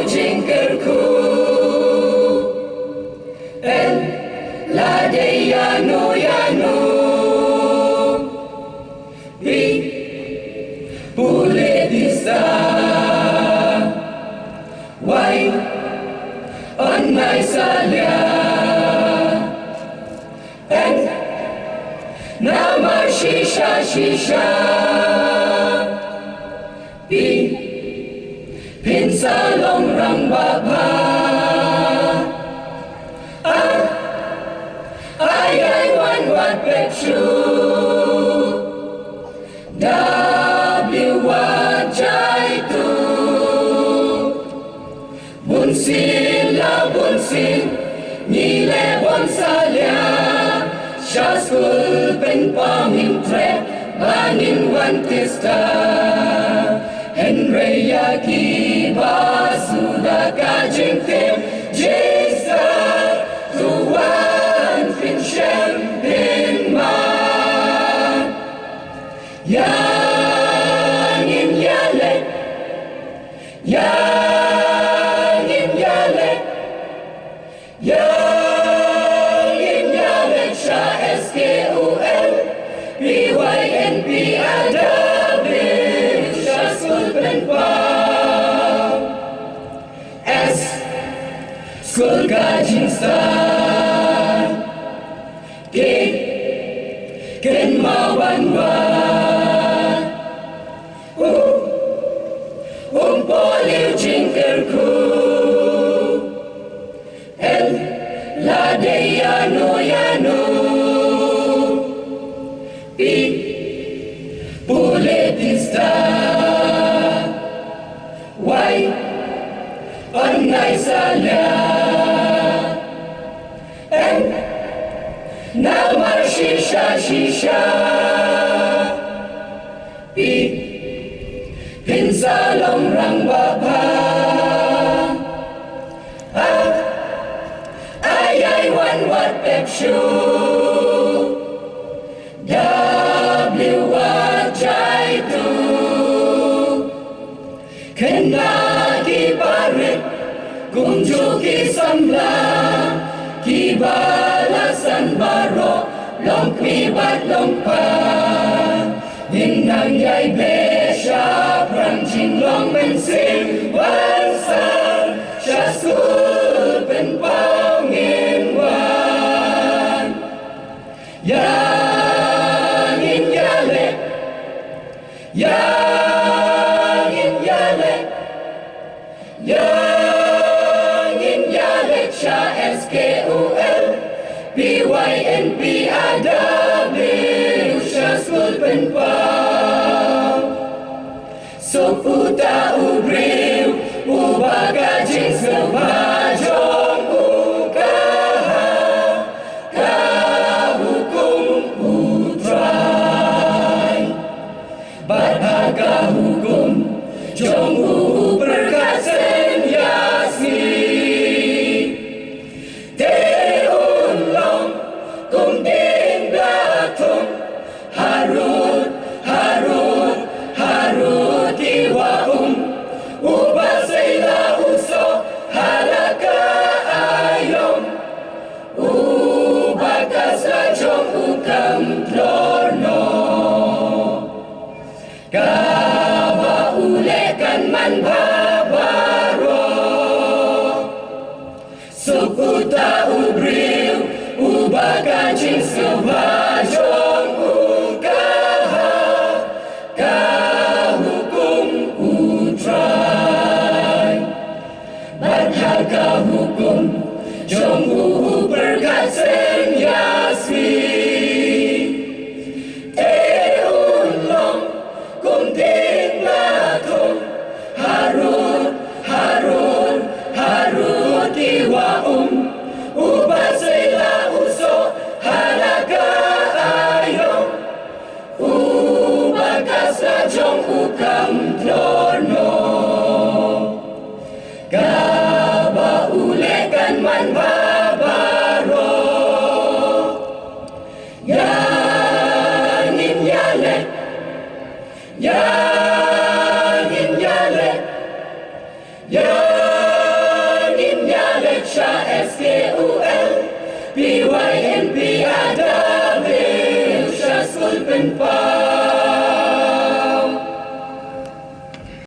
Jingkyrkhu Ldrd yanu Boleh dista Wai Onai salia And Nama shisha Pin salong rang bapa Ai wan wat bet true Bashait bunsin Nile bon salia Shaskul pen pamim tre Banin wan tista Henrya ki basuda kajing tim Jisa tuan pin shem pin man Yangin yale Sha skul BYNP adabil Shaskul penpam S skul kajing star K ken mawan Poliu jingkyrkhu Ldrd yanu Boleh dista Wai Onai salia And Nama shisha Pin salong rang bapa Ai wan wat pep shu Bashait Kena ki barit Kumju ki samla Ki balasan baroh Long klibat long pa Ninang yai besha Prang jing long mensim Wansan Shaskul pen pangin wan Yangin yale Sha skul BYNP adabil Shaskul penpam Soputa ubriu Ubaga jing sebajong Ukaha Kahukum Trai Bathaga hukum Jong berkasen yasni Teulong Kum ding datung Harut Iwa Ubasela uso Halaka ayom Ubakas lajong ukam tlorno Kaba ulekan man baroh Sukuta ubriu Ubakan jing sewa